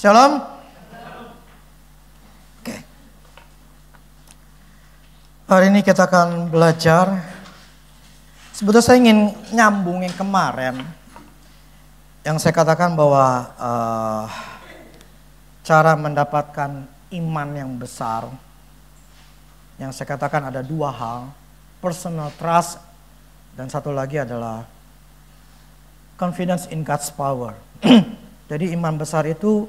Shalom. Oke. Hari ini kita akan belajar. Sebetulnya saya ingin nyambung yang kemarin. Yang saya katakan bahwa cara mendapatkan iman yang besar. Yang saya katakan ada dua hal. Personal trust. Dan satu lagi adalah confidence in God's power. Jadi iman besar itu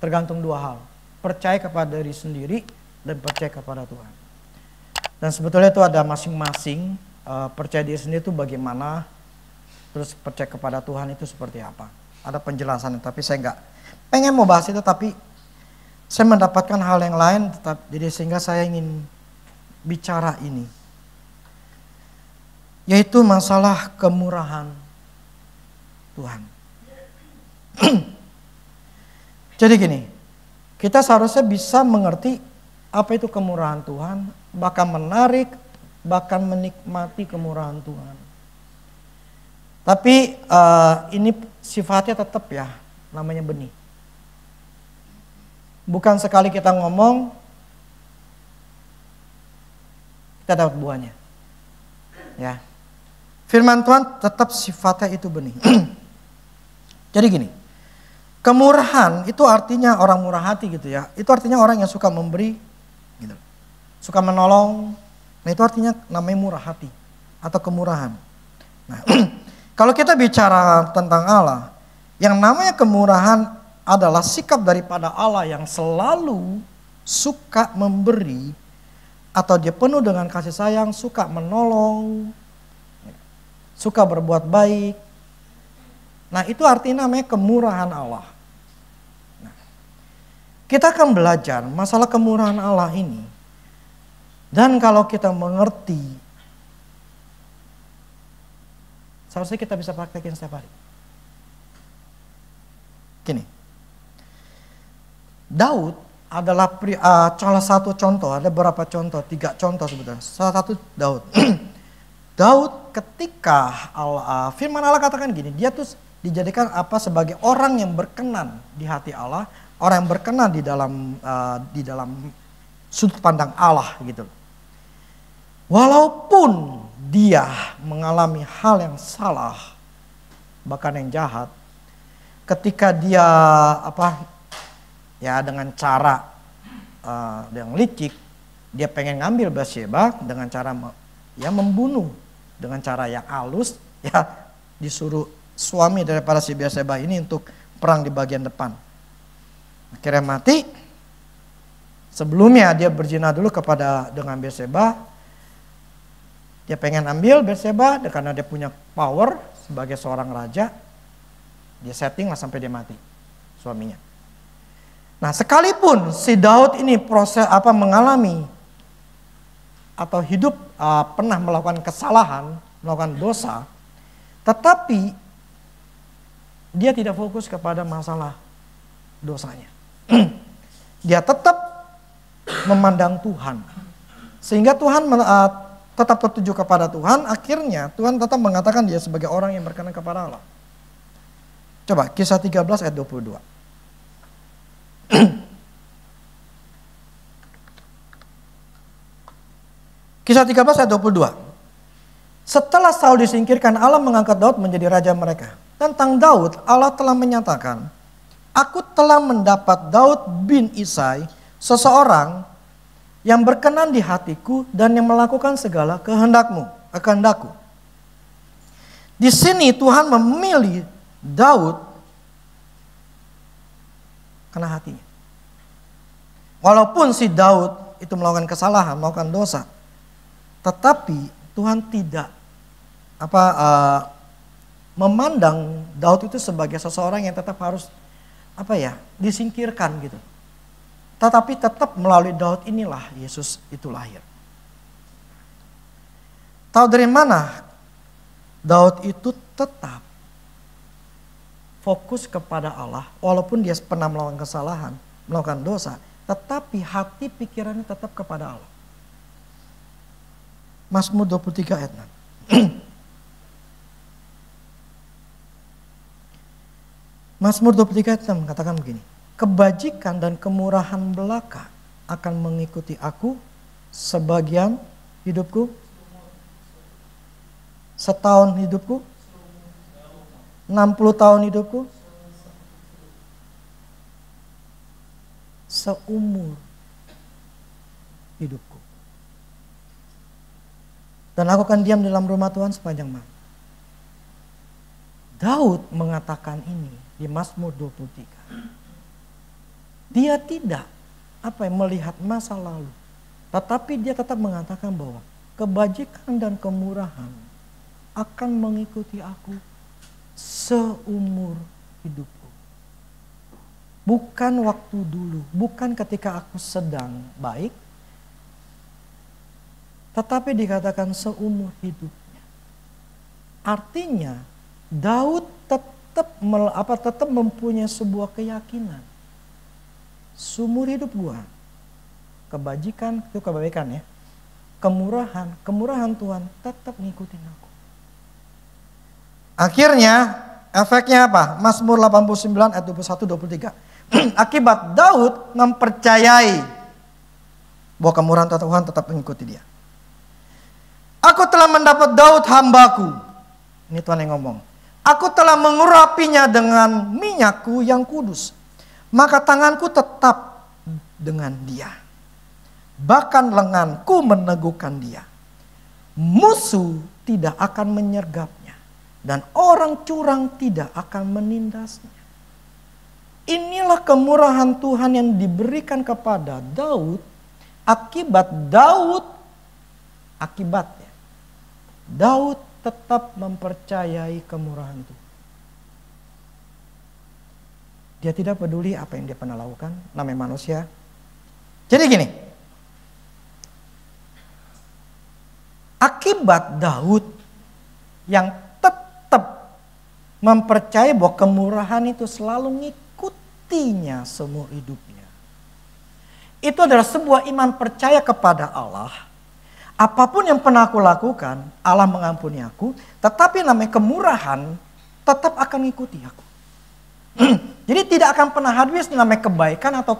tergantung dua hal. Percaya kepada diri sendiri dan percaya kepada Tuhan. Dan sebetulnya itu ada masing-masing. Percaya diri sendiri itu bagaimana. Terus percaya kepada Tuhan itu seperti apa. Ada penjelasannya, tapi saya nggak pengen mau bahas itu. Tapi saya mendapatkan hal yang lain. Jadi sehingga saya ingin bicara ini. Yaitu masalah kemurahan Tuhan. Jadi gini, kita seharusnya bisa mengerti apa itu kemurahan Tuhan, bahkan menarik, bahkan menikmati kemurahan Tuhan. Tapi ini sifatnya tetap ya, namanya benih. Bukan sekali kita ngomong, kita dapat buahnya. Ya, firman Tuhan tetap sifatnya itu benih. Jadi gini. Kemurahan itu artinya orang murah hati gitu ya. Itu artinya orang yang suka memberi gitu. Suka menolong. Nah itu artinya namanya murah hati atau kemurahan. Nah, kalau kita bicara tentang Allah, yang namanya kemurahan adalah sikap daripada Allah yang selalu suka memberi atau dia penuh dengan kasih sayang, suka menolong, suka berbuat baik. Nah itu artinya namanya kemurahan Allah. Nah, kita akan belajar masalah kemurahan Allah ini. Dan kalau kita mengerti, seharusnya kita bisa praktekin setiap hari. Gini, Daud adalah salah satu contoh, ada beberapa contoh, 3 contoh sebetulnya. Salah satu Daud. Daud ketika firman Allah katakan gini, dia tuh dijadikan sebagai orang yang berkenan di hati Allah, orang yang berkenan di dalam sudut pandang Allah gitu. Walaupun dia mengalami hal yang salah, bahkan yang jahat, ketika dia dengan cara yang licik, dia pengen ngambil Batsyeba dengan cara membunuh dengan cara yang halus, ya disuruh suami daripada si Batsyeba ini untuk perang di bagian depan. Akhirnya mati. Sebelumnya dia berzina dulu dengan Batsyeba. Dia pengen ambil Batsyeba karena dia punya power sebagai seorang raja. Dia setting lah sampai dia mati suaminya. Nah, sekalipun si Daud ini mengalami atau hidup pernah melakukan kesalahan, melakukan dosa, tetapi dia tidak fokus kepada masalah dosanya. Dia tetap memandang Tuhan. Sehingga Tuhan tetap tertuju kepada Tuhan. Akhirnya Tuhan tetap mengatakan dia sebagai orang yang berkenan kepada Allah. Coba Kisah 13 ayat 22. Kisah 13 ayat 22. Setelah Saul disingkirkan, Allah mengangkat Daud menjadi raja mereka. Tentang Daud, Allah telah menyatakan, aku telah mendapat Daud bin Isai, seseorang yang berkenan di hatiku dan yang melakukan segala kehendakku. Di sini Tuhan memilih Daud karena hatinya. Walaupun si Daud itu melakukan kesalahan, melakukan dosa, tetapi Tuhan tidak memandang Daud itu sebagai seseorang yang tetap harus disingkirkan gitu. Tetapi tetap melalui Daud inilah Yesus itu lahir. Tahu dari mana Daud itu tetap fokus kepada Allah walaupun dia pernah melakukan kesalahan, melakukan dosa, tetapi hati pikirannya tetap kepada Allah. Mazmur 23 ayat 6. Mazmur 23 ayat 6 katakan begini. Kebajikan dan kemurahan belaka akan mengikuti aku sebagian hidupku. Setahun hidupku. 60 tahun hidupku. Seumur hidupku. Dan aku akan diam di dalam rumah Tuhan sepanjang malam. Daud mengatakan ini di Mazmur 23. Dia tidak melihat masa lalu. Tetapi dia tetap mengatakan bahwa kebajikan dan kemurahan akan mengikuti aku seumur hidupku. Bukan waktu dulu, bukan ketika aku sedang baik, tetapi dikatakan seumur hidupnya. Artinya Daud tetap mempunyai sebuah keyakinan. Seumur hidup gua, kebajikan itu kebaikan ya. Kemurahan Tuhan tetap ngikutin aku. Akhirnya efeknya apa? Mazmur 89 ayat 21-23. Akibat Daud mempercayai bahwa kemurahan Tuhan tetap mengikuti dia. Aku telah mendapat Daud hambaku. Ini Tuhan yang ngomong. Aku telah mengurapinya dengan minyakku yang kudus. Maka tanganku tetap dengan dia. Bahkan lenganku meneguhkan dia. Musuh tidak akan menyergapnya. Dan orang curang tidak akan menindasnya. Inilah kemurahan Tuhan yang diberikan kepada Daud. Akibatnya. Daud tetap mempercayai kemurahan Tuhan. Dia tidak peduli apa yang dia pernah lakukan, namanya manusia. Jadi gini, akibat Daud yang tetap mempercayai bahwa kemurahan itu selalu ngikutinya seumur hidupnya. Itu adalah sebuah iman percaya kepada Allah. Apapun yang pernah aku lakukan, Allah mengampuni aku, tetapi namanya kemurahan tetap akan mengikuti aku. Jadi tidak akan pernah habis namanya kebaikan atau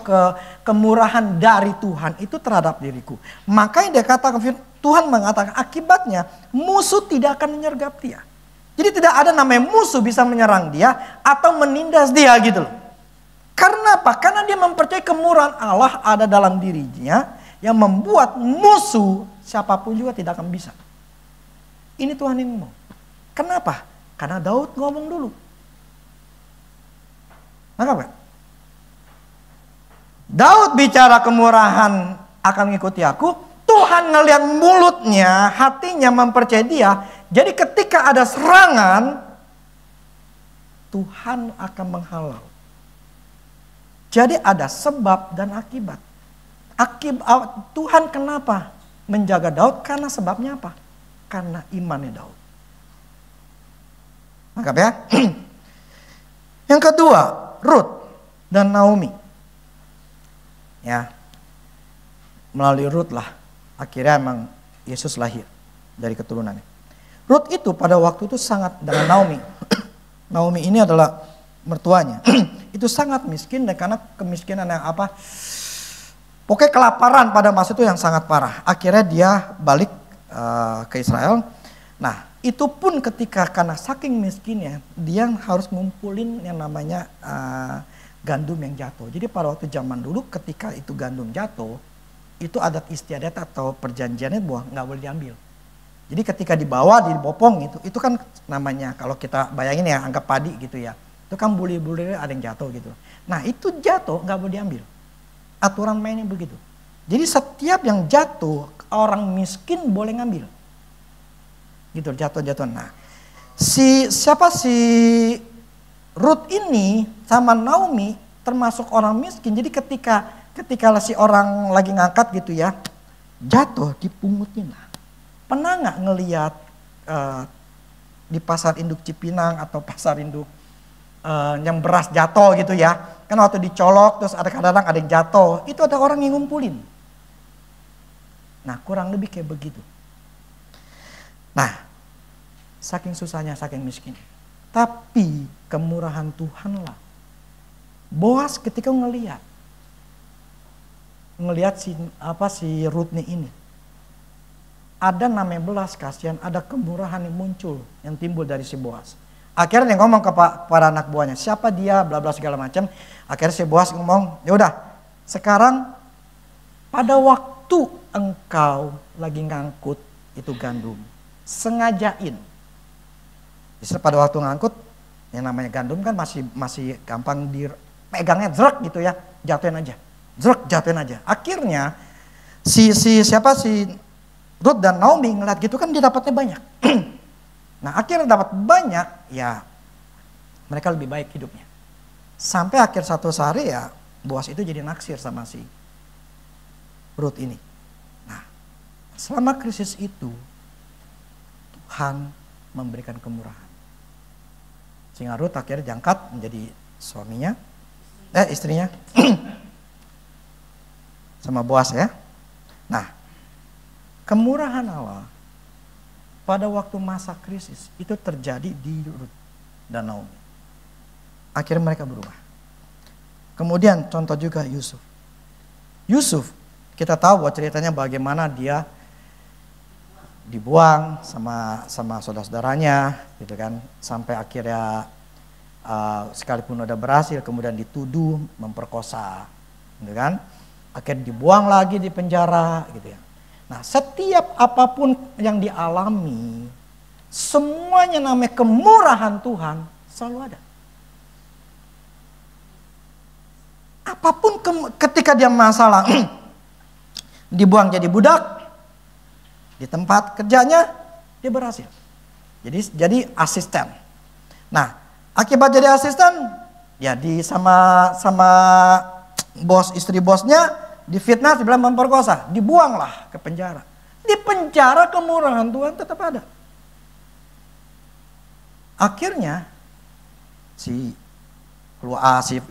kemurahan dari Tuhan itu terhadap diriku. Makanya dia katakan, Tuhan mengatakan akibatnya musuh tidak akan menyergap dia. Jadi tidak ada namanya musuh bisa menyerang dia atau menindas dia gitu loh. Karena apa? Karena dia mempercayai kemurahan Allah ada dalam dirinya yang membuat musuh siapapun juga tidak akan bisa. Ini Tuhan yang ngomong. Kenapa? Karena Daud ngomong dulu. Maka Daud bicara kemurahan akan mengikuti aku. Tuhan ngelihat mulutnya, hatinya mempercayai dia. Jadi ketika ada serangan, Tuhan akan menghalau. Jadi ada sebab dan akibat. Tuhan kenapa menjaga Daud? Karena sebabnya apa? Karena imannya Daud. Nangkap ya? Yang kedua, Ruth dan Naomi. Ya. Melalui Ruth lah akhirnya emang Yesus lahir dari keturunannya. Ruth itu pada waktu itu sangat dengan Naomi. Naomi ini adalah mertuanya. Itu sangat miskin dan karena kemiskinan yang apa? Pokoknya kelaparan pada masa itu yang sangat parah. Akhirnya dia balik ke Israel. Nah, itu pun ketika karena saking miskinnya, dia harus ngumpulin yang namanya gandum yang jatuh. Jadi pada waktu zaman dulu ketika itu gandum jatuh, itu adat istiadat atau perjanjiannya bahwa nggak boleh diambil. Jadi ketika dibawa, dibopong itu kan namanya kalau kita bayangin ya anggap padi gitu ya. Itu kan bulir-bulir ada yang jatuh gitu. Nah itu jatuh nggak boleh diambil. Aturan mainnya begitu. Jadi setiap yang jatuh orang miskin boleh ngambil. Gitu jatuh-jatuh. Nah si Ruth ini sama Naomi termasuk orang miskin. Jadi ketika si orang lagi ngangkat gitu ya, jatuh dipungutin lah. Pernah nggak ngelihat di pasar induk Cipinang atau pasar induk yang beras jatuh gitu ya? Kan waktu dicolok terus ada kadang-kadang ada yang jatuh, itu ada orang yang ngumpulin. Nah kurang lebih kayak begitu. Nah saking susahnya, saking miskin. Tapi kemurahan Tuhanlah Boas ketika ngelihat si Rutni ini, ada namanya belas kasihan, ada kemurahan yang muncul, yang timbul dari si Boas. Akhirnya dia ngomong kepada anak buahnya, siapa dia, bla bla segala macam. Akhirnya si Boas ngomong, ya udah, sekarang pada waktu engkau lagi ngangkut itu gandum, sengajain. Misalnya pada waktu ngangkut, yang namanya gandum kan masih gampang dipegangnya, zrek gitu ya, jatuhin aja. Zrek, jatuhin aja. Akhirnya si Rut dan Naomi ngeliat gitu kan dia dapatnya banyak. Nah akhirnya dapat banyak, ya mereka lebih baik hidupnya. Sampai akhir satu hari ya Boas itu jadi naksir sama si Rut ini. Nah selama krisis itu Tuhan memberikan kemurahan. Sehingga Rut akhirnya diangkat menjadi istrinya. Sama Boas ya. Nah, kemurahan Allah pada waktu masa krisis itu terjadi di Rut dan Naomi. Akhirnya mereka berubah. Kemudian contoh juga Yusuf. Yusuf, kita tahu bahwa ceritanya bagaimana dia dibuang sama saudara-saudaranya gitu kan, sampai akhirnya sekalipun udah berhasil kemudian dituduh memperkosa gitu kan. Akhirnya dibuang lagi di penjara gitu ya. Nah setiap apapun yang dialami, semuanya namanya kemurahan Tuhan selalu ada. Apapun ketika dia masalah, dibuang jadi budak, di tempat kerjanya dia berhasil. Jadi asisten. Nah akibat jadi asisten, ya sama istri bosnya difitnah, dibilang memperkosa, dibuanglah ke penjara. Di penjara kemurahan Tuhan tetap ada. Akhirnya si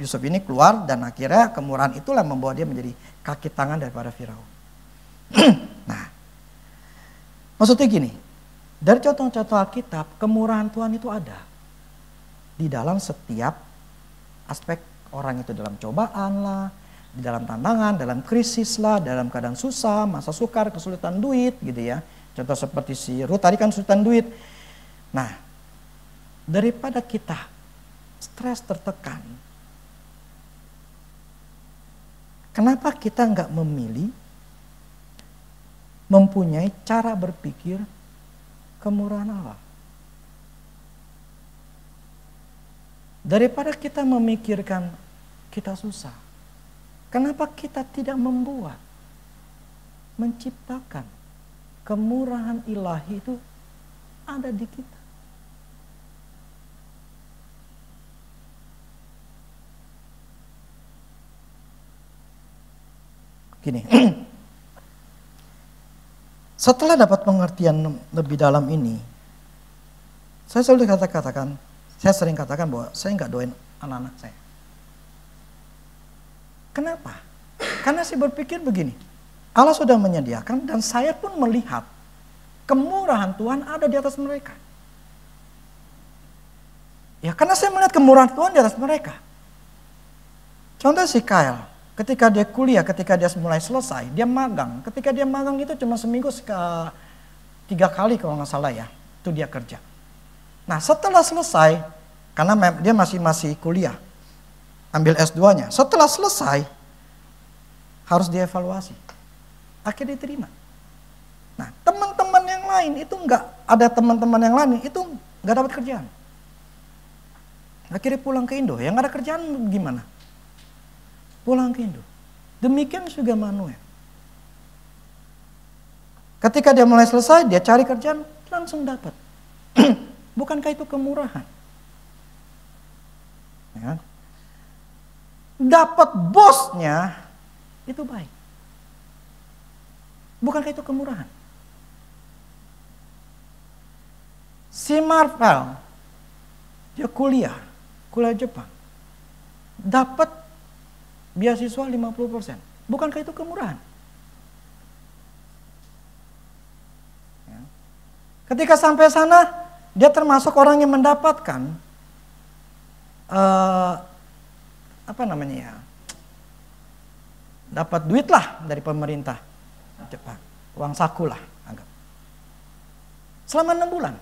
Yusuf ini keluar dan akhirnya kemurahan itulah membawa dia menjadi kaki tangan daripada Firaun. Nah, maksudnya gini, dari contoh-contoh Alkitab, kemurahan Tuhan itu ada di dalam setiap aspek. Orang itu dalam cobaan lah, di dalam tantangan, dalam krisis lah, dalam keadaan susah, masa sukar, kesulitan duit gitu ya. Contoh seperti si Rut tadi kan kesulitan duit. Nah, daripada kita stres tertekan, kenapa kita nggak memilih mempunyai cara berpikir kemurahan Allah? Daripada kita memikirkan kita susah, kenapa kita tidak menciptakan kemurahan ilahi itu ada di kita? Gini, setelah dapat pengertian lebih dalam ini, saya selalu saya sering katakan bahwa saya nggak doain anak-anak saya. Kenapa? Karena saya berpikir begini, Allah sudah menyediakan dan saya pun melihat kemurahan Tuhan ada di atas mereka. Ya karena saya melihat kemurahan Tuhan di atas mereka. Contoh si Kyle, ketika dia kuliah, ketika dia mulai selesai, dia magang. Ketika dia magang itu cuma seminggu 3 kali kalau nggak salah ya, itu dia kerja. Nah setelah selesai, karena dia masih kuliah, ambil S2-nya. Setelah selesai, harus dievaluasi. Akhirnya diterima. Nah teman-teman yang lain itu nggak dapat kerjaan. Akhirnya pulang ke Indo, yang nggak ada kerjaan gimana? Pulang ke Indo. Demikian juga Manuel. Ketika dia mulai selesai, dia cari kerjaan, langsung dapat. Bukankah itu kemurahan? Ya. Dapat bosnya, itu baik. Bukankah itu kemurahan? Si Marvel, dia kuliah Jepang. Dapat beasiswa 50%. Bukankah itu kemurahan? Ya. Ketika sampai sana, dia termasuk orang yang mendapatkan apa namanya ya, dapat duit lah dari pemerintah, uang saku lah, anggap. Selama 6 bulan.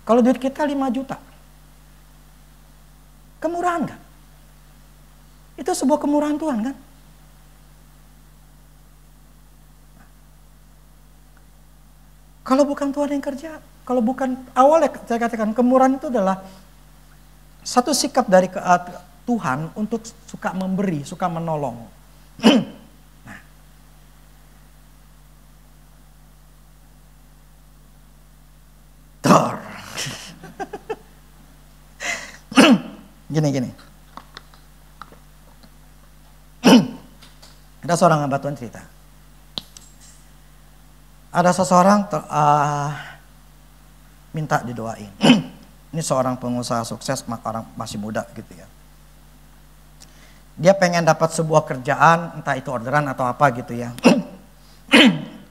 Kalau duit kita 5 juta, kemurahan kan? Itu sebuah kemurahan Tuhan kan? Kalau bukan Tuhan yang kerja, kalau bukan awalnya saya katakan kemurahan itu adalah satu sikap dari Tuhan untuk suka memberi, suka menolong. Nah. Dor. Gini. Ada seorang hamba Tuhan cerita. Ada seseorang minta didoain. Ini seorang pengusaha sukses, orang masih muda gitu ya. Dia pengen dapat sebuah kerjaan, entah itu orderan atau apa gitu ya.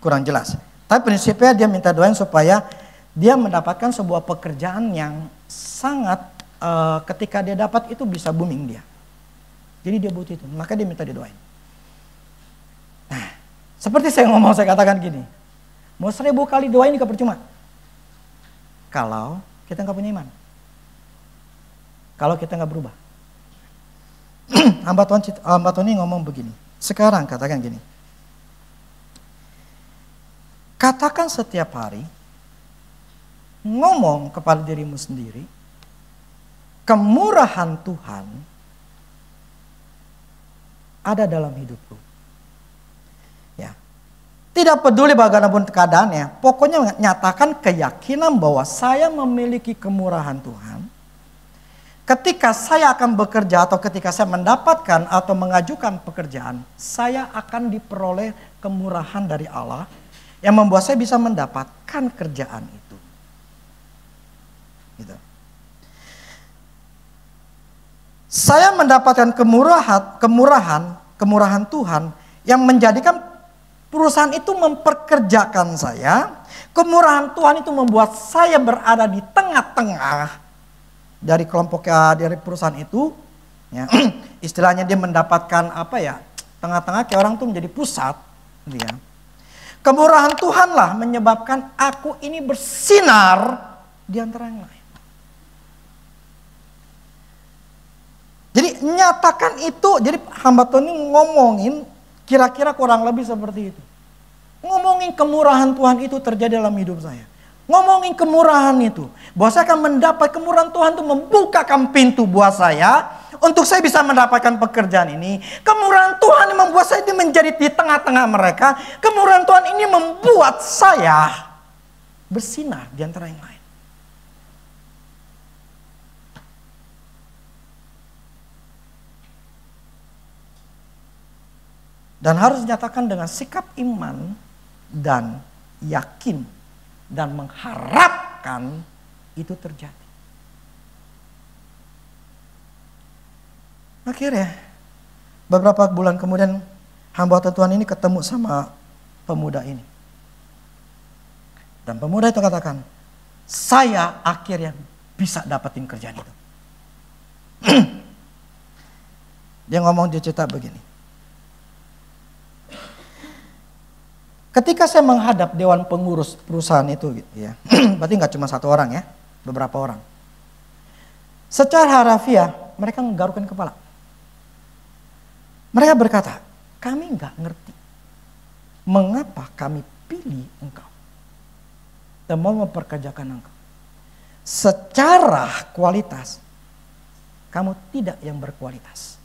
Kurang jelas. Tapi prinsipnya dia minta doain supaya dia mendapatkan sebuah pekerjaan yang sangat ketika dia dapat itu bisa booming dia. Jadi dia butuh itu, maka dia minta didoain. Nah, seperti saya katakan gini. Mau 1000 kali doain juga percuma. Kalau kita nggak punya iman. Kalau kita nggak berubah. Hamba Tuhan ini ngomong begini. Sekarang katakan gini. Katakan setiap hari. Ngomong kepada dirimu sendiri. Kemurahan Tuhan ada dalam hidupku. Tidak peduli bagaimanapun keadaannya, pokoknya nyatakan keyakinan bahwa saya memiliki kemurahan Tuhan. Ketika saya akan bekerja atau ketika saya mendapatkan atau mengajukan pekerjaan, saya akan diperoleh kemurahan dari Allah yang membuat saya bisa mendapatkan kerjaan itu. Gitu. Saya mendapatkan kemurahan Tuhan yang menjadikan perusahaan itu memperkerjakan saya. Kemurahan Tuhan itu membuat saya berada di tengah-tengah dari kelompok dari perusahaan itu. Ya. Istilahnya dia mendapatkan tengah-tengah kayak orang tuh menjadi pusat. Gitu ya. Kemurahan Tuhanlah menyebabkan aku ini bersinar di antara yang lain. Jadi nyatakan itu, jadi hamba Tuhan ini ngomongin kira-kira kurang lebih seperti itu. Ngomongin kemurahan Tuhan itu terjadi dalam hidup saya. Ngomongin kemurahan itu. Bahwa saya akan mendapat kemurahan Tuhan itu membukakan pintu buat saya. Untuk saya bisa mendapatkan pekerjaan ini. Kemurahan Tuhan yang membuat saya menjadi di tengah-tengah mereka. Kemurahan Tuhan ini membuat saya bersinar di antara yang lain. Dan harus dinyatakan dengan sikap iman dan yakin dan mengharapkan itu terjadi. Akhirnya beberapa bulan kemudian hamba Tuhan ini ketemu sama pemuda ini. Dan pemuda itu katakan, saya akhirnya bisa dapetin kerjaan itu. Dia cerita begini. Ketika saya menghadap dewan pengurus perusahaan itu gitu ya. Berarti nggak cuma satu orang ya, beberapa orang. Secara harafiah mereka menggarukkan kepala. Mereka berkata, kami nggak ngerti mengapa kami pilih engkau dan mau memperkerjakan engkau. Secara kualitas kamu tidak yang berkualitas.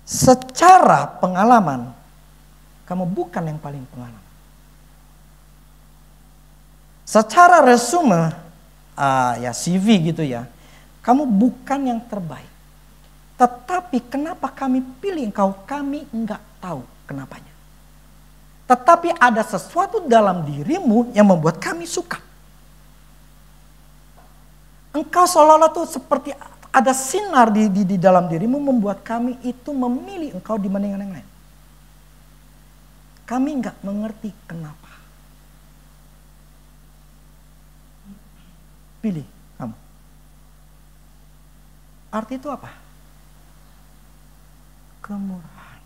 Secara pengalaman kamu bukan yang paling pengalaman. Secara resume, CV gitu ya, kamu bukan yang terbaik. Tetapi kenapa kami pilih engkau, kami enggak tahu kenapanya. Tetapi ada sesuatu dalam dirimu yang membuat kami suka. Engkau seolah-olah tuh seperti ada sinar di dalam dirimu membuat kami itu memilih engkau dibanding yang lain. Kami nggak mengerti kenapa. Pilih kamu. Arti itu apa? Kemurahan.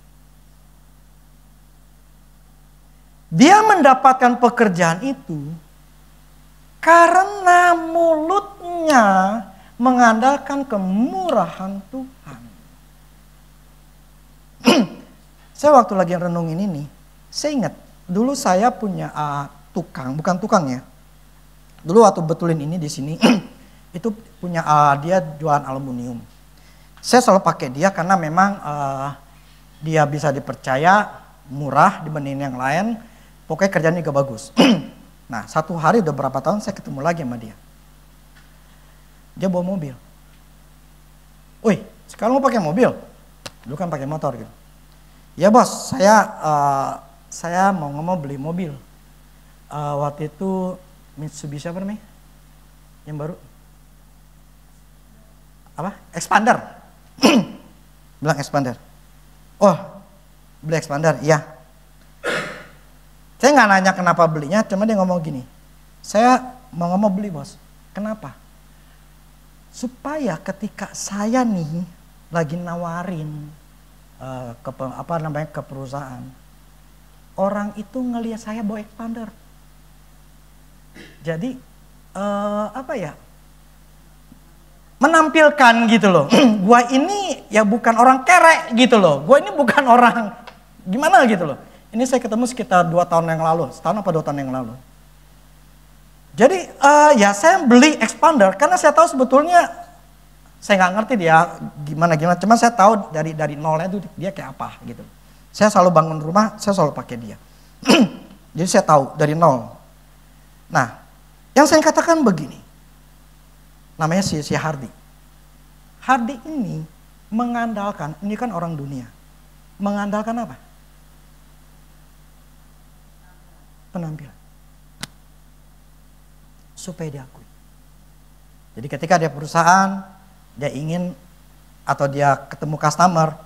Dia mendapatkan pekerjaan itu karena mulutnya mengandalkan kemurahan Tuhan. Saya waktu lagi renungin ini, saya ingat dulu saya punya tukang, bukan tukang ya. Dulu waktu betulin ini di sini, itu punya dia jualan aluminium. Saya selalu pakai dia karena memang dia bisa dipercaya, murah dibanding yang lain. Pokoknya kerjanya juga bagus. Nah, satu hari udah berapa tahun saya ketemu lagi sama dia. Dia bawa mobil. Wih, sekarang mau pakai mobil? Dulu kan pakai motor gitu. Ya bos, saya mau beli mobil. Waktu itu Mitsubishi apa namanya? Yang baru? Apa? Expander. Bilang Expander. Oh, beli Expander, iya. Saya nggak nanya kenapa belinya, cuma dia ngomong gini. Saya mau beli bos. Kenapa? Supaya ketika saya nih lagi nawarin ke perusahaan, orang itu ngelihat saya bawa Expander. Jadi menampilkan gitu loh. Gua ini ya bukan orang kerek gitu loh. Gua ini bukan orang gimana gitu loh. Ini saya ketemu sekitar 2 tahun yang lalu, setahun apa 2 tahun yang lalu. Jadi ya saya beli Expander karena saya tahu sebetulnya saya nggak ngerti dia gimana, cuma saya tahu dari nolnya itu dia kayak apa gitu. Saya selalu bangun rumah, saya selalu pakai dia. Jadi saya tahu dari nol. Nah, yang saya katakan begini, namanya si Hardy. Hardy ini mengandalkan, ini kan orang dunia, mengandalkan apa? Penampilan. Supaya diakui. Jadi ketika dia perusahaan, dia ingin atau dia ketemu customer,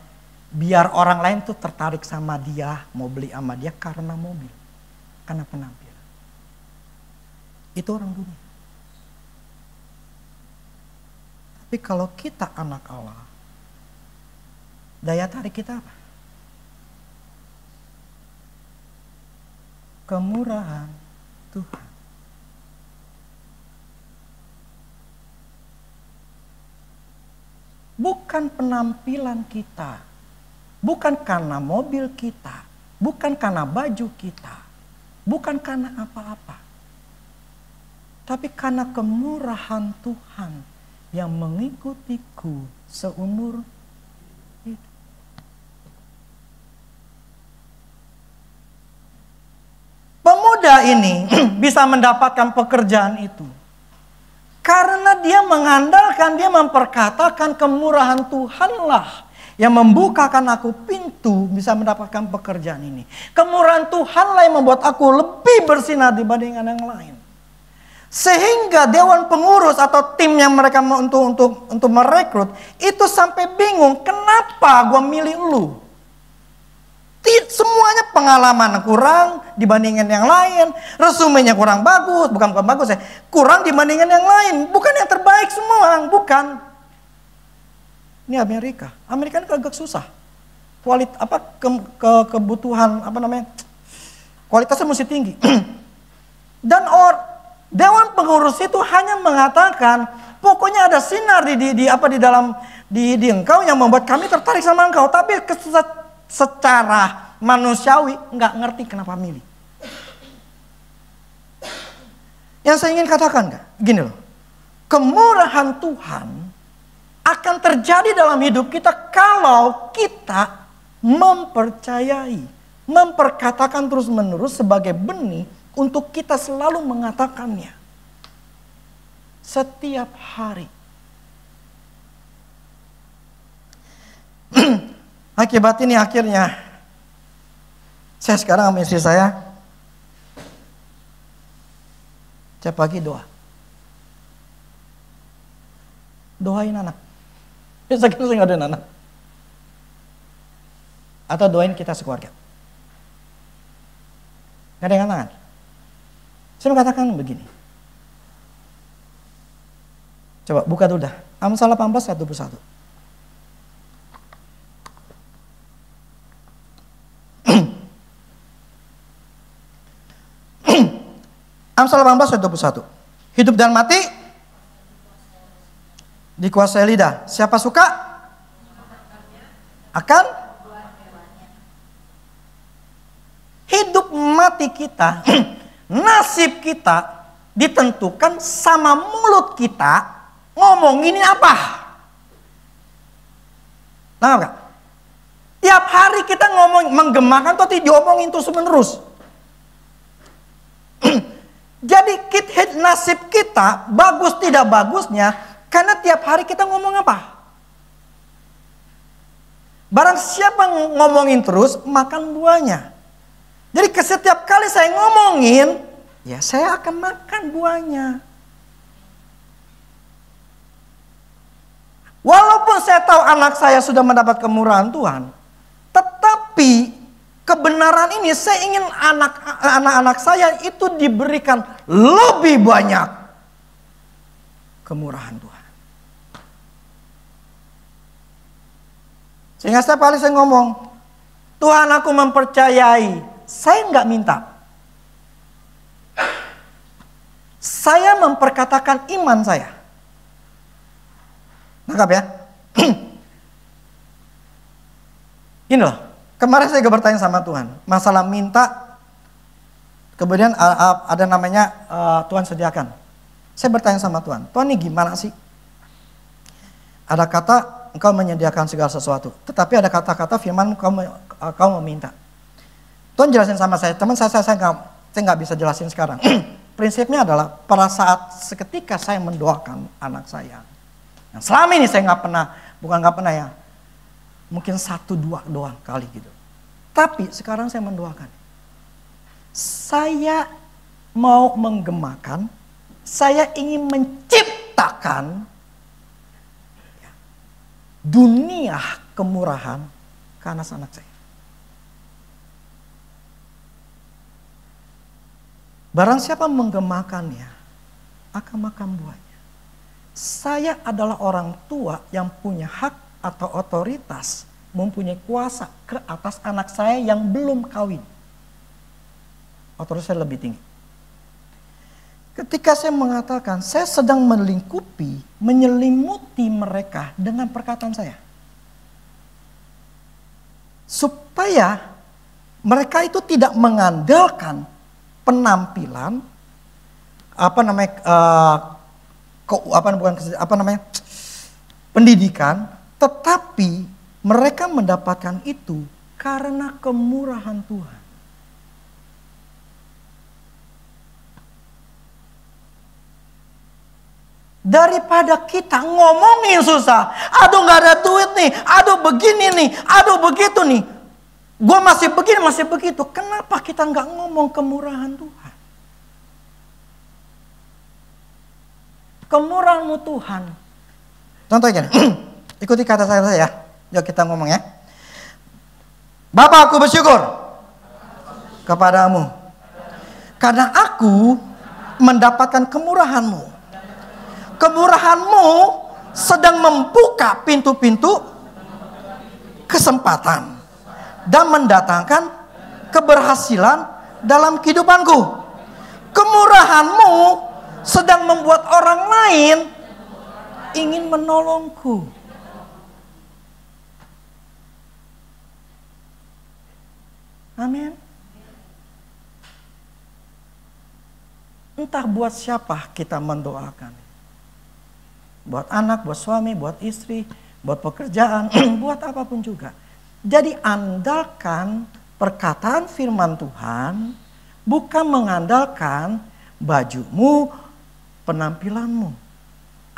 biar orang lain tuh tertarik sama dia, mau beli sama dia karena mobil, karena penampilan. Itu orang dunia. Tapi kalau kita anak Allah, daya tarik kita apa? Kemurahan Tuhan. Bukan penampilan kita, bukan karena mobil kita, bukan karena baju kita, bukan karena apa-apa. Tapi karena kemurahan Tuhan yang mengikutiku seumur hidup. Pemuda ini bisa mendapatkan pekerjaan itu karena dia mengandalkan, dia memperkatakan kemurahan Tuhanlah yang membukakan aku pintu bisa mendapatkan pekerjaan ini. Kemurahan Tuhanlah yang membuat aku lebih bersinar dibandingkan yang lain. Sehingga dewan pengurus atau tim yang mereka mau untuk merekrut itu sampai bingung, kenapa gue milih lu? Semuanya pengalaman kurang dibandingkan yang lain, resumenya kurang bagus, bukan bagus ya, kurang dibandingkan yang lain, bukan yang terbaik semua, bukan. Ini Amerika kan agak susah, kebutuhan kualitasnya mesti tinggi. Dan dewan pengurus itu hanya mengatakan, pokoknya ada sinar di engkau yang membuat kami tertarik sama engkau, tapi secara manusiawi nggak ngerti kenapa milih. Yang saya ingin katakan gini loh, kemurahan Tuhan akan terjadi dalam hidup kita kalau kita mempercayai, memperkatakan terus menerus sebagai benih untuk kita selalu mengatakannya setiap hari. Akibat ini akhirnya saya sekarang sama istri saya tiap pagi doain anak. Saya kira saya nggak ada anak. Atau doain kita sekeluarga. Nggak ada yang tangan. Saya mengatakan begini. Coba buka dulu dah Amsal 18 ayat 21. Amsal 18 ayat 21. Hidup dan mati dikuasai lidah. Siapa suka akan hidup mati kita, nasib kita ditentukan sama mulut kita ngomongin apa. Nah, enggak? Tiap hari kita ngomong menggemakan atau diomongin terus menerus. Jadi nasib kita bagus tidak bagusnya karena tiap hari kita ngomong apa? Barang siapa ngomongin terus makan buahnya. Jadi setiap kali saya ngomongin, ya saya akan makan buahnya. Walaupun saya tahu anak saya sudah mendapat kemurahan Tuhan, tetapi kebenaran ini saya ingin anak-anak saya itu diberikan lebih banyak kemurahan Tuhan. Sehingga setiap kali saya ngomong, Tuhan aku mempercayai, saya nggak minta. Saya memperkatakan iman saya. Nangkap ya? Ini loh, kemarin saya juga bertanya sama Tuhan, masalah minta, kemudian ada namanya Tuhan sediakan. Saya bertanya sama Tuhan, Tuhan ini gimana sih? Ada kata engkau menyediakan segala sesuatu, tetapi ada kata-kata firman kau meminta. Tuhan jelasin sama saya, teman saya nggak bisa jelasin sekarang. Prinsipnya adalah pada saat seketika saya mendoakan anak saya, yang selama ini saya nggak pernah ya, mungkin 1-2 doang kali gitu. Tapi sekarang saya mendoakan, saya mau menggemakan, saya ingin menciptakan dunia kemurahan ke anak-anak saya. Barang siapa menggemakannya akan makan buahnya. Saya adalah orang tua yang punya hak atau otoritas, mempunyai kuasa ke atas anak saya yang belum kawin. Otoritas saya lebih tinggi. Ketika saya mengatakan saya sedang melingkupi, menyelimuti mereka dengan perkataan saya. Supaya mereka itu tidak mengandalkan penampilan pendidikan, tetapi mereka mendapatkan itu karena kemurahan Tuhan. Daripada kita ngomongin susah, aduh gak ada duit nih, aduh begini nih, aduh begitu nih, gue masih begini, masih begitu. Kenapa kita gak ngomong kemurahan Tuhan? Kemurahan-Mu Tuhan. Contohnya gini, ikuti kata saya ya, yuk kita ngomong ya. Bapa, aku bersyukur kepadamu karena aku mendapatkan kemurahan-Mu. Kemurahan-Mu sedang membuka pintu-pintu kesempatan dan mendatangkan keberhasilan dalam kehidupanku. Kemurahan-Mu sedang membuat orang lain ingin menolongku. Amin. Entah buat siapa kita mendoakan. Buat anak, buat suami, buat istri, buat pekerjaan, buat apapun juga. Jadi andalkan perkataan firman Tuhan, bukan mengandalkan bajumu, penampilanmu.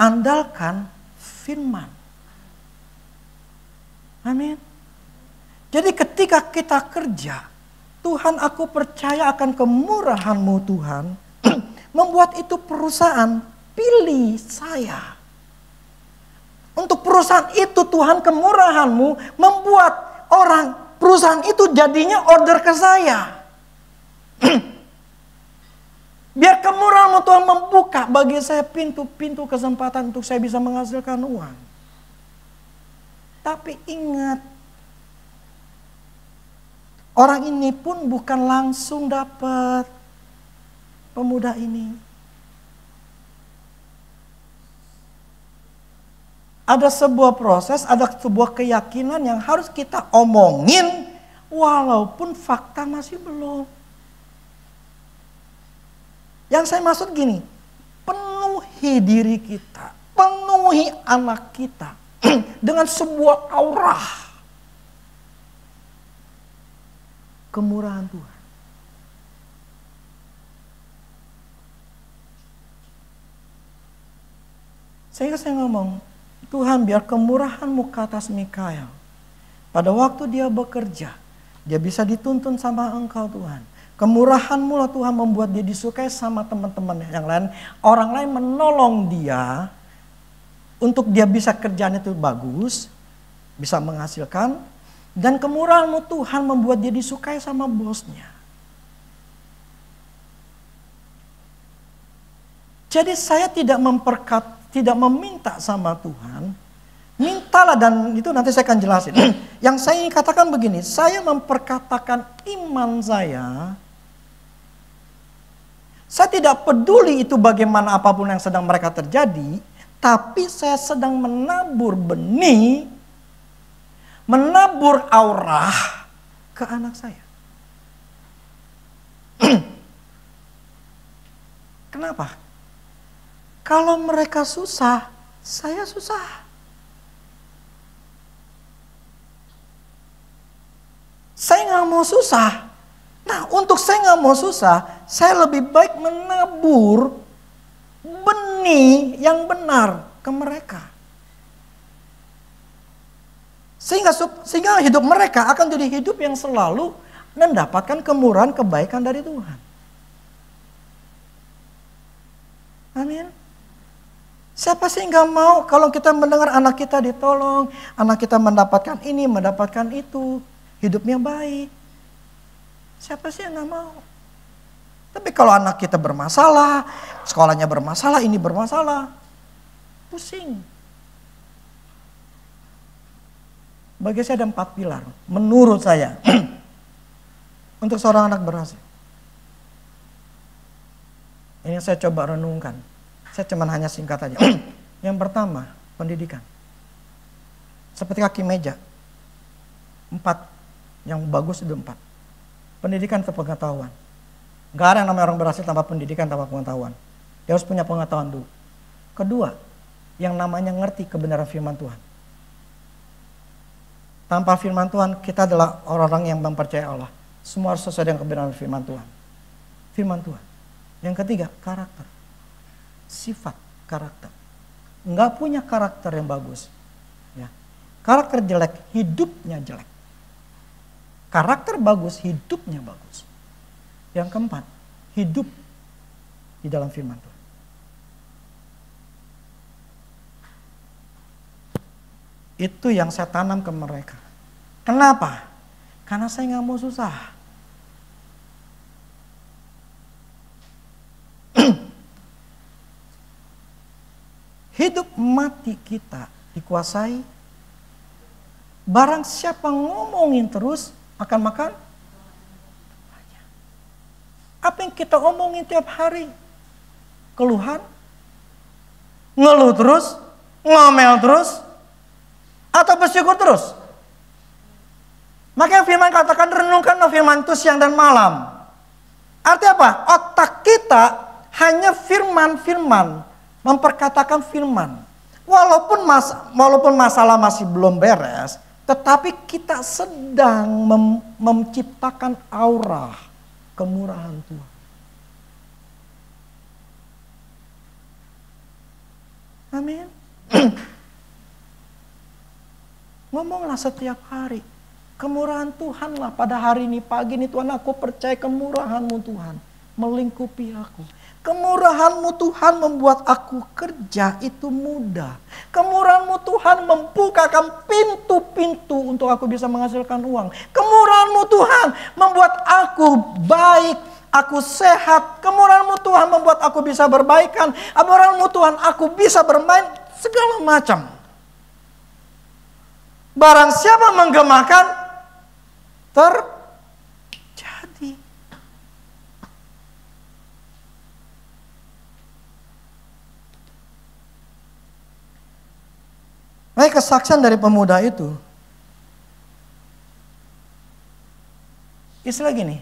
Andalkan firman. Amin. Jadi ketika kita kerja, Tuhan, aku percaya akan kemurahan-Mu Tuhan, membuat itu perusahaan, pilih saya. Untuk perusahaan itu Tuhan, kemurahan-Mu membuat perusahaan itu jadinya order ke saya. Biar kemurahan-Mu Tuhan membuka bagi saya pintu-pintu kesempatan untuk saya bisa menghasilkan uang. Tapi ingat, orang ini pun bukan langsung dapat, pemuda ini. Ada sebuah proses, ada sebuah keyakinan yang harus kita omongin walaupun fakta masih belum. Yang saya maksud gini, penuhi diri kita, penuhi anak kita dengan sebuah aura kemurahan Tuhan. Sehingga saya ngomong, Tuhan biar kemurahan-Mu ke atas Mikael. Pada waktu dia bekerja, dia bisa dituntun sama Engkau Tuhan. Kemurahan-Mu lah Tuhan membuat dia disukai sama teman-teman yang lain. Orang lain menolong dia untuk dia bisa kerjaan itu bagus, bisa menghasilkan. Dan kemurahan-Mu Tuhan membuat dia disukai sama bosnya. Jadi saya tidak meminta sama Tuhan, mintalah, dan itu nanti saya akan jelasin. Yang saya ingin katakan begini, saya memperkatakan iman saya tidak peduli itu bagaimana apapun yang sedang mereka terjadi, tapi saya sedang menabur benih, menabur aura ke anak saya. Kenapa? Kalau mereka susah, saya susah. Saya nggak mau susah. Nah, untuk saya nggak mau susah, saya lebih baik menabur benih yang benar ke mereka. Sehingga hidup mereka akan jadi hidup yang selalu mendapatkan kemurahan kebaikan dari Tuhan. Amin. Siapa sih nggak mau kalau kita mendengar anak kita ditolong, anak kita mendapatkan ini, mendapatkan itu, hidupnya baik. Siapa sih yang nggak mau? Tapi kalau anak kita bermasalah, sekolahnya bermasalah, ini bermasalah, pusing. Bagi saya ada 4 pilar, menurut saya, untuk seorang anak berhasil. Ini saya coba renungkan. Saya cuma hanya singkat aja. Yang pertama, pendidikan. Seperti kaki meja. 4. Yang bagus itu 4. Pendidikan atau pengetahuan. Gak ada yang namanya orang berhasil tanpa pendidikan, tanpa pengetahuan. Dia harus punya pengetahuan dulu. Kedua, yang namanya ngerti kebenaran firman Tuhan. Tanpa firman Tuhan, kita adalah orang-orang yang mempercayai Allah. Semua harus sesuai dengan kebenaran firman Tuhan. Firman Tuhan. Yang ketiga, karakter. Sifat karakter. Enggak punya karakter yang bagus. Ya. Karakter jelek, hidupnya jelek. Karakter bagus, hidupnya bagus. Yang keempat, hidup di dalam firman Tuhan. Itu yang saya tanam ke mereka. Kenapa? Karena saya nggak mau susah. Hidup mati kita dikuasai. Barang siapa ngomongin terus akan makan. Apa yang kita omongin tiap hari? Keluhan? Ngeluh terus? Ngomel terus? Atau bersyukur terus? Makanya firman katakan renungkanlah firman itu siang dan malam. Artinya apa? Otak kita hanya firman-firman, memperkatakan firman. Walaupun masalah masih belum beres, tetapi kita sedang menciptakan aura kemurahan Tuhan. Amin. Ngomonglah setiap hari. Kemurahan Tuhanlah pada hari ini, pagi ini Tuhan, aku percaya kemurahan-Mu Tuhan melingkupi aku. Kemurahan-Mu Tuhan membuat aku kerja itu mudah. Kemurahan-Mu Tuhan membukakan pintu-pintu untuk aku bisa menghasilkan uang. Kemurahan-Mu Tuhan membuat aku baik, aku sehat. Kemurahan-Mu Tuhan membuat aku bisa berbaikan. Kemurahan-Mu Tuhan aku bisa bermain segala macam. Barang siapa menggemakan, terjadi. Nah, kesaksian dari pemuda itu, istilah gini,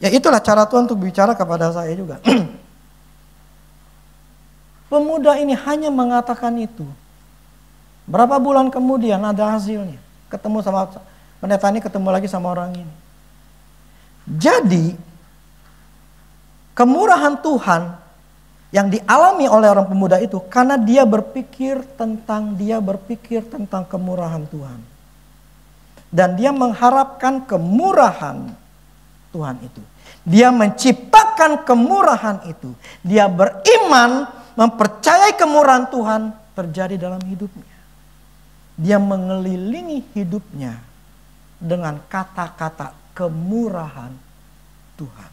ya itulah cara Tuhan untuk bicara kepada saya juga. Pemuda ini hanya mengatakan itu. Berapa bulan kemudian ada hasilnya. Ketemu sama pendeta ini, ketemu lagi sama orang ini. Jadi, kemurahan Tuhan yang dialami oleh orang pemuda itu karena dia berpikir tentang kemurahan Tuhan. Dan dia mengharapkan kemurahan Tuhan itu. Dia menciptakan kemurahan itu. Dia beriman, mempercayai kemurahan Tuhan terjadi dalam hidupnya. Dia mengelilingi hidupnya dengan kata-kata kemurahan Tuhan.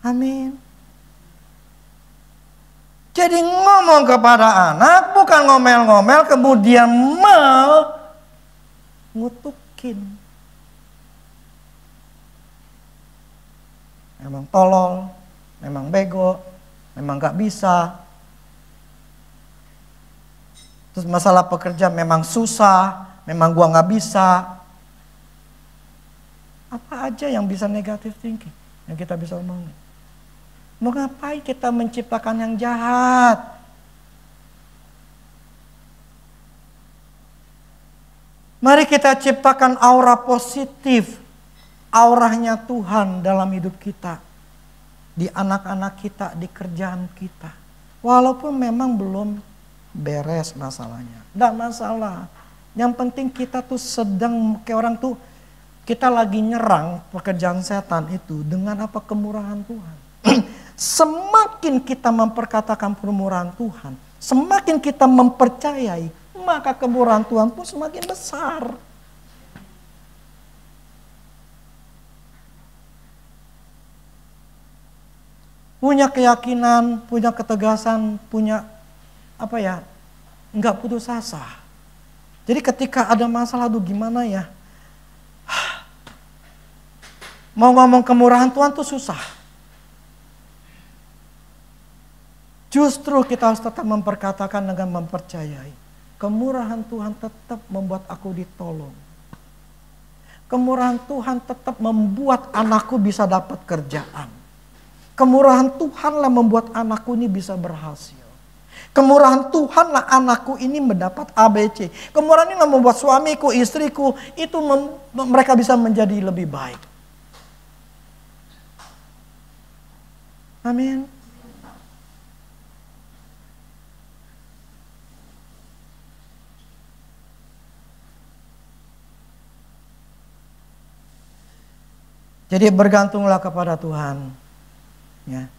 Amin. Jadi ngomong kepada anak bukan ngomel-ngomel kemudian mengutukin. Memang tolol, memang bego, memang gak bisa. Terus masalah pekerjaan memang susah, memang gua gak bisa. Apa aja yang bisa negatif thinking yang kita bisa omongin. Mau ngapain kita menciptakan yang jahat? Mari kita ciptakan aura positif. Auranya Tuhan dalam hidup kita. Di anak-anak kita, di kerjaan kita. Walaupun memang belum beres masalahnya. Tidak masalah. Yang penting kita tuh sedang, kayak orang tuh, kita lagi nyerang pekerjaan setan itu dengan apa? Kemurahan Tuhan. Semakin kita memperkatakan kemurahan Tuhan, semakin kita mempercayai, maka kemurahan Tuhan pun semakin besar. Punya keyakinan, punya ketegasan, punya apa ya, enggak putus asa. Jadi ketika ada masalah, aduh gimana ya, mau ngomong kemurahan Tuhan tuh susah. Justru kita harus tetap memperkatakan dengan mempercayai. Kemurahan Tuhan tetap membuat aku ditolong. Kemurahan Tuhan tetap membuat anakku bisa dapat kerjaan. Kemurahan Tuhanlah membuat anakku ini bisa berhasil. Kemurahan Tuhanlah anakku ini mendapat ABC. Kemurahan ini membuat suamiku, istriku itu mereka bisa menjadi lebih baik. Amin. Jadi bergantunglah kepada Tuhan. Ya.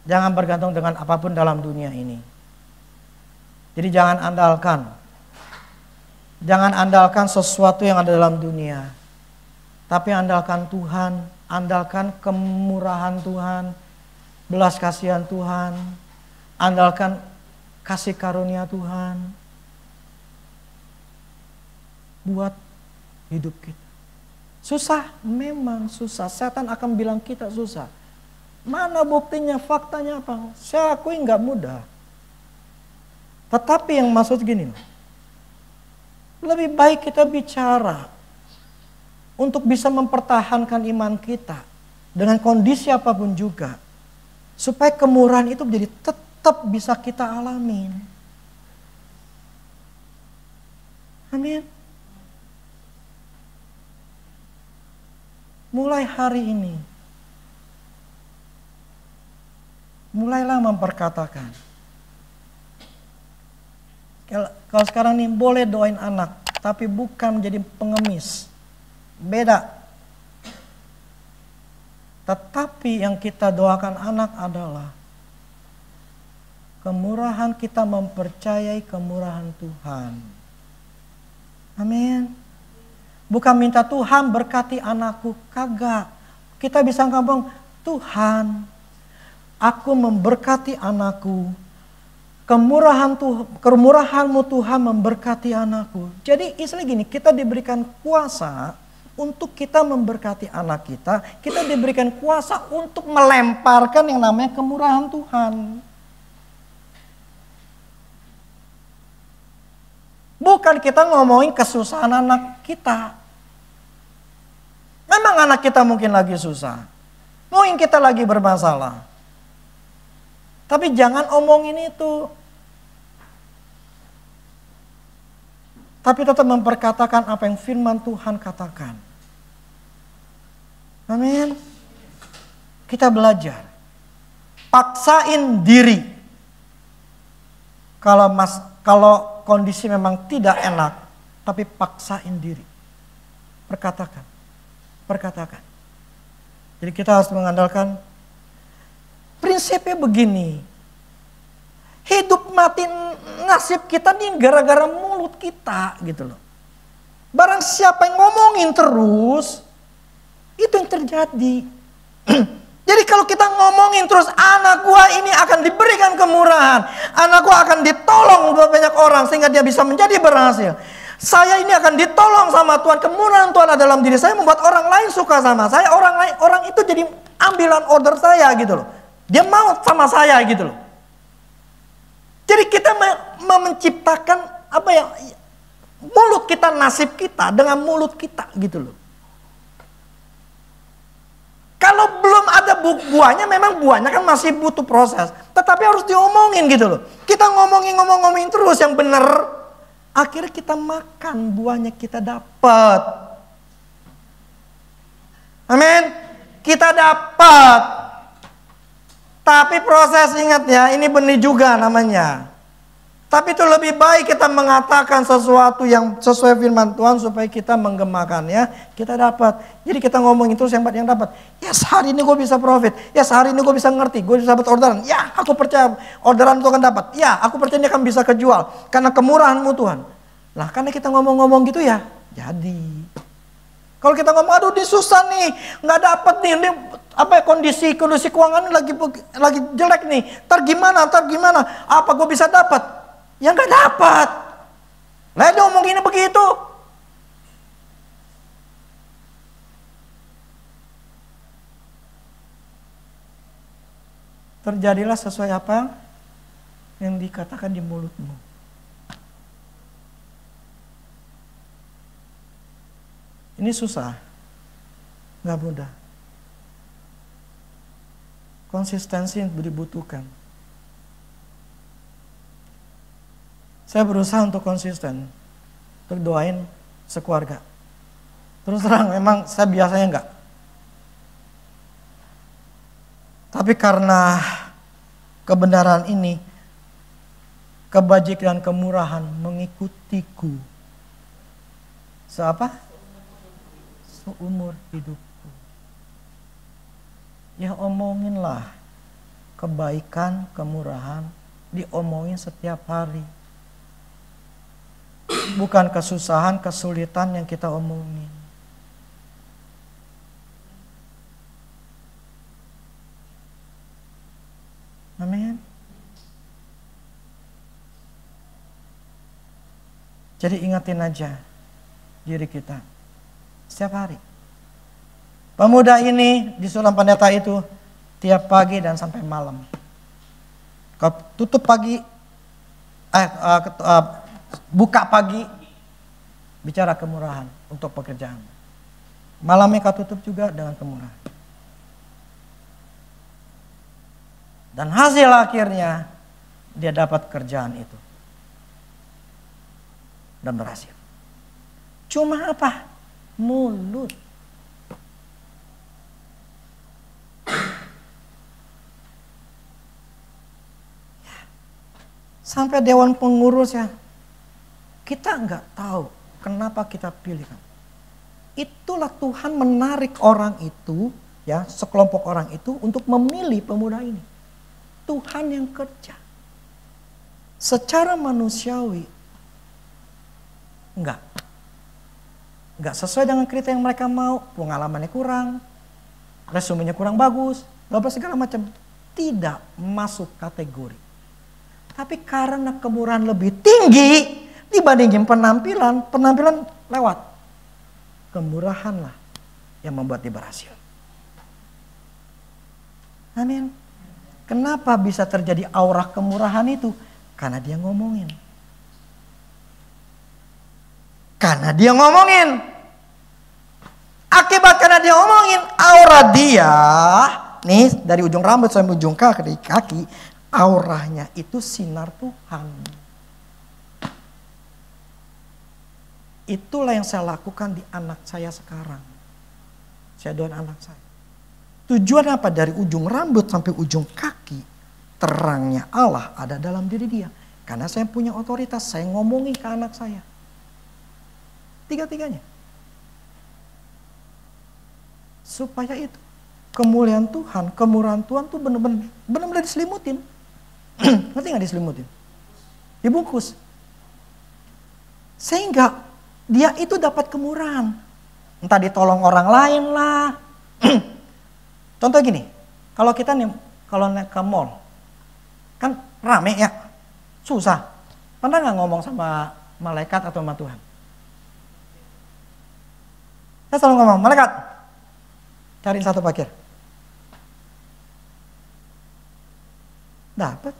Jangan bergantung dengan apapun dalam dunia ini. Jadi jangan andalkan sesuatu yang ada dalam dunia. Tapi andalkan Tuhan, andalkan kemurahan Tuhan, belas kasihan Tuhan, andalkan kasih karunia Tuhan buat hidup kita. Susah, memang susah. Setan akan bilang kita susah. Mana buktinya, faktanya apa? Saya akui nggak mudah. Tetapi yang maksud gini, lebih baik kita bicara untuk bisa mempertahankan iman kita dengan kondisi apapun juga. Supaya kemurahan itu menjadi tetap bisa kita alamin. Amin. Mulai hari ini, mulailah memperkatakan. Kalau sekarang nih boleh doain anak, tapi bukan menjadi pengemis. Beda. Tetapi yang kita doakan anak adalah kemurahan, kita mempercayai kemurahan Tuhan. Amin. Bukan minta Tuhan berkati anakku, kagak. Kita bisa ngomong, Tuhan, aku memberkati anakku. Kemurahan-Mu Tuhan memberkati anakku. Jadi istilah gini, kita diberikan kuasa untuk kita memberkati anak kita. Kita diberikan kuasa untuk melemparkan yang namanya kemurahan Tuhan. Bukan kita ngomongin kesusahan anak kita. Memang anak kita mungkin lagi susah. Mungkin kita lagi bermasalah. Tapi jangan omongin itu. Tapi tetap memperkatakan apa yang firman Tuhan katakan. Amin. Kita belajar. Paksain diri. Kalau kondisi memang tidak enak, tapi paksain diri. Perkatakan. Jadi kita harus mengandalkan prinsipnya begini. Hidup mati nasib kita nih gara-gara mulut kita gitu loh. Barang siapa yang ngomongin terus, itu yang terjadi. Jadi kalau kita ngomongin terus, anak gua ini akan diberikan kemurahan. Anak gua akan ditolong oleh banyak orang sehingga dia bisa menjadi berhasil. Saya ini akan ditolong sama Tuhan. Kemurahan Tuhan ada dalam diri saya membuat orang lain suka sama saya. Orang itu jadi ambilan order saya gitu loh. Dia mau sama saya gitu loh. Jadi kita menciptakan apa ya, mulut kita, nasib kita dengan mulut kita gitu loh. Kalau belum ada buahnya, memang buahnya kan masih butuh proses. Tetapi harus diomongin gitu loh. Kita ngomongin terus yang benar. Akhirnya kita makan buahnya, kita dapat. Amin. Kita dapat. Tapi proses, ingat ya, ini benih juga namanya. Tapi itu lebih baik kita mengatakan sesuatu yang sesuai firman Tuhan supaya kita menggemakannya, kita dapat. Jadi kita ngomongin terus yang dapat. Ya hari ini gue bisa profit. Ya hari ini gue bisa ngerti. Gue bisa dapat orderan. Ya aku percaya orderan itu akan dapat. Ya aku percaya ini akan bisa kejual. Karena kemurahan-Mu Tuhan. Lah karena kita ngomong-ngomong gitu ya, jadi. Kalau kita ngomong, aduh ini susah nih, nggak dapat nih, ini kondisi keuangan lagi jelek nih. Ntar gimana? Apa gue bisa dapat? Ya nggak dapat. Lah dia ngomonginnya begitu. Terjadilah sesuai apa yang dikatakan di mulutmu. Ini susah, nggak mudah. Konsistensi yang dibutuhkan. Saya berusaha untuk konsisten, untuk doain sekeluarga. Terus terang, memang saya biasanya enggak. Tapi karena kebenaran ini, kebajikan dan kemurahan mengikutiku. Seumur hidupku. Ya omonginlah kebaikan, kemurahan, diomongin setiap hari. Bukan kesusahan, kesulitan yang kita omongin. Amin. Jadi ingatin aja diri kita setiap hari. Pemuda ini di Sulam Pendeta itu tiap pagi dan sampai malam. Kau tutup pagi, buka pagi, bicara kemurahan untuk pekerjaan. Malamnya kau tutup juga dengan kemurahan. Dan hasil akhirnya dia dapat kerjaan itu. Dan berhasil. Cuma apa? Mulut. Sampai dewan pengurus ya. Kita nggak tahu kenapa kita pilih. Itulah Tuhan menarik orang itu, ya, sekelompok orang itu untuk memilih pemuda ini. Tuhan yang kerja. Secara manusiawi, nggak nggak sesuai dengan kriteria yang mereka mau, pengalamannya kurang, resumenya kurang bagus, apa segala macam, tidak masuk kategori. Tapi karena kemurahan lebih tinggi dibandingin penampilan lewat. Kemurahanlah yang membuat dia berhasil. Amin. Kenapa bisa terjadi aura kemurahan itu? Karena dia ngomongin. Akibat karena dia ngomongin, aura dia, nih dari ujung rambut sampai ujung kaki, auranya itu sinar Tuhan. Itulah yang saya lakukan di anak saya sekarang. Saya doain anak saya. Tujuan apa? Dari ujung rambut sampai ujung kaki, terangnya Allah ada dalam diri dia. Karena saya punya otoritas, saya ngomongin ke anak saya. Tiga-tiganya. Supaya itu kemuliaan Tuhan, kemurahan Tuhan tuh benar-benar diselimutin. Ngerti gak diselimutin? Dibungkus. Sehingga dia itu dapat kemurahan. Entah ditolong orang lain lah. Contoh gini, kalau kita nih, kalau naik ke mall, kan rame ya, susah. Pernah gak ngomong sama malaikat atau sama Tuhan? Saya selalu ngomong, malaikat, cariin satu parkir. Dapat.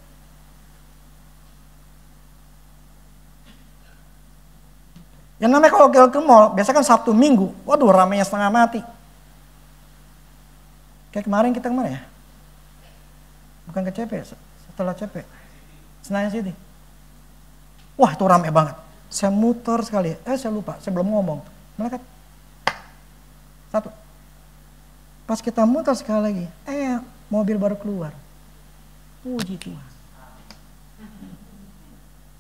Yang namanya kalau ke mall, biasa kan Sabtu Minggu, waduh ramenya setengah mati. Kayak kemarin kita kemana ya? Bukan ke CP, setelah CP. Senayan City. Wah itu rame banget. Saya muter sekali, saya lupa, saya belum ngomong. Malaikat. Satu. Pas kita muter sekali lagi, mobil baru keluar. Puji Tuhan.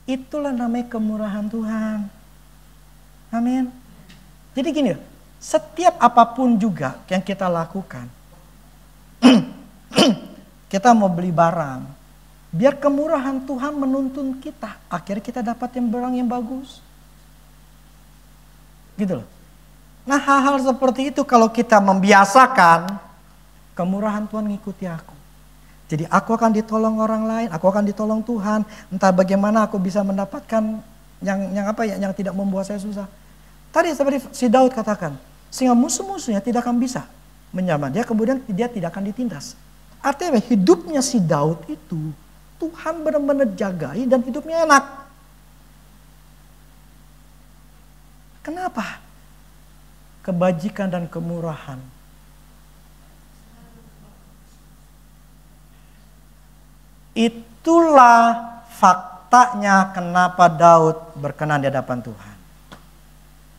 Itulah namanya kemurahan Tuhan. Amin. Jadi gini, setiap apapun juga yang kita lakukan, kita mau beli barang, biar kemurahan Tuhan menuntun kita, akhirnya kita dapat yang barang yang bagus. Gitu loh. Nah hal-hal seperti itu kalau kita membiasakan, kemurahan Tuhan ngikuti aku. Jadi aku akan ditolong orang lain, aku akan ditolong Tuhan. Entah bagaimana aku bisa mendapatkan yang tidak membuat saya susah. Tadi seperti si Daud katakan, sehingga musuh-musuhnya tidak akan bisa menyamar dia, kemudian dia tidak akan ditindas. Artinya hidupnya si Daud itu Tuhan benar-benar jagai dan hidupnya enak. Kenapa? Kebajikan dan kemurahan. Itulah faktanya kenapa Daud berkenan di hadapan Tuhan.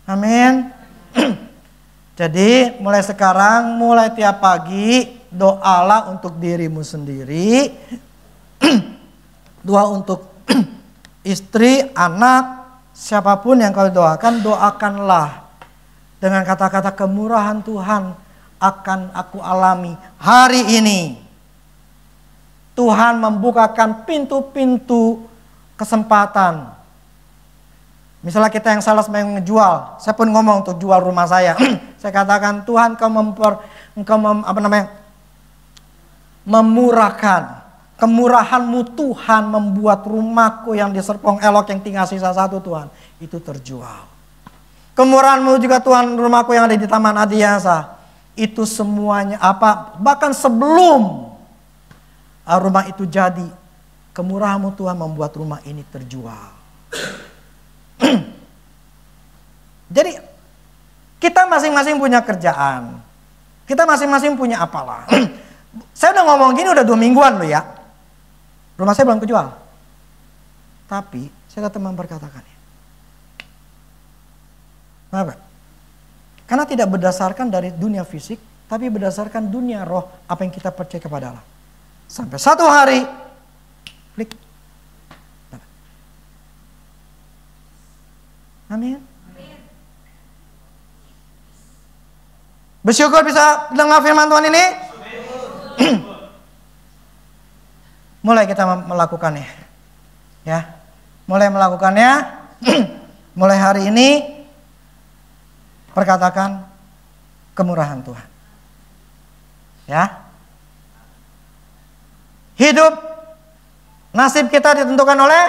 Amin. Jadi mulai sekarang, mulai tiap pagi, doalah untuk dirimu sendiri. Doa untuk istri, anak, siapapun yang kau doakan, doakanlah. Dengan kata-kata kemurahan Tuhan akan aku alami hari ini. Tuhan membukakan pintu-pintu kesempatan. Misalnya kita yang sales mau ngejual, saya pun ngomong untuk jual rumah saya. Saya katakan Tuhan memurahkan. Kemurahanmu Tuhan membuat rumahku yang di Serpong Elok yang tinggal sisa satu Tuhan, itu terjual. Kemurahanmu juga Tuhan rumahku yang ada di Taman Adiasa, itu semuanya bahkan sebelum rumah itu jadi, kemurahanmu Tuhan membuat rumah ini terjual. Jadi kita masing-masing punya kerjaan, kita masing-masing punya apalah. Saya udah ngomong gini udah 2 mingguan loh ya. Rumah saya belum kejual. Tapi saya tetap memperkatakannya. Kenapa? Karena tidak berdasarkan dari dunia fisik, tapi berdasarkan dunia roh, apa yang kita percaya kepada Allah. Sampai satu hari, klik. Amin. Bersyukur bisa dengar firman Tuhan ini. Mulai kita melakukannya. Ya. Mulai melakukannya. Mulai hari ini Perkatakan kemurahan Tuhan. Ya. Hidup, nasib kita ditentukan oleh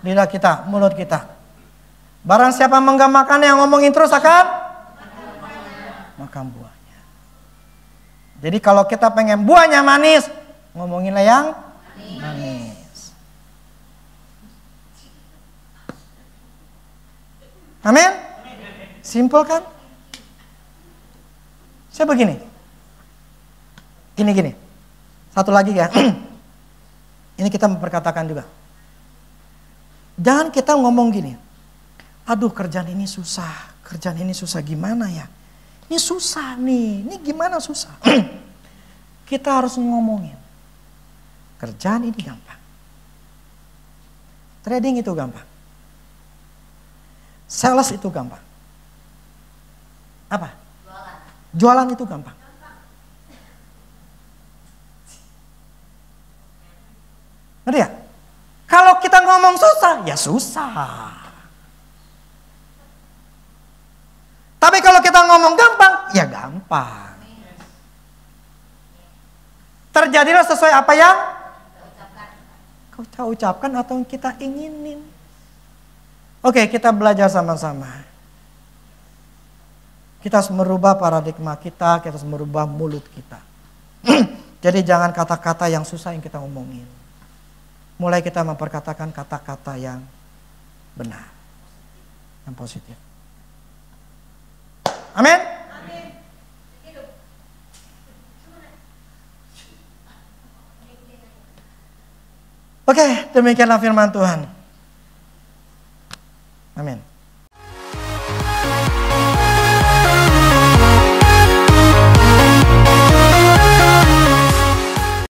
lidah kita, mulut kita. Barang siapa menggamakan yang ngomongin terus akan makan buahnya. Jadi kalau kita pengen buahnya manis, ngomonginlah yang manis. Amin? Simple kan? Saya begini. Gini. Satu lagi ya. Ini kita memperkatakan juga. Jangan kita ngomong gini. Aduh, kerjaan ini susah. Kerjaan ini susah gimana ya? Ini susah nih. Ini gimana susah? Kita harus ngomongin. Kerjaan ini gampang. Trading itu gampang. Sales itu gampang. Apa? Jualan itu gampang. Ngerti ya? Kalau kita ngomong susah, ya susah. Tapi kalau kita ngomong gampang, ya gampang. Terjadilah sesuai apa yang kita ucapkan atau kita inginin. Oke, kita belajar sama-sama. Kita harus merubah paradigma kita harus merubah mulut kita. Jadi jangan kata-kata yang susah yang kita omongin. Mulai kita memperkatakan kata-kata yang benar, yang positif. Amin. Oke, demikianlah firman Tuhan.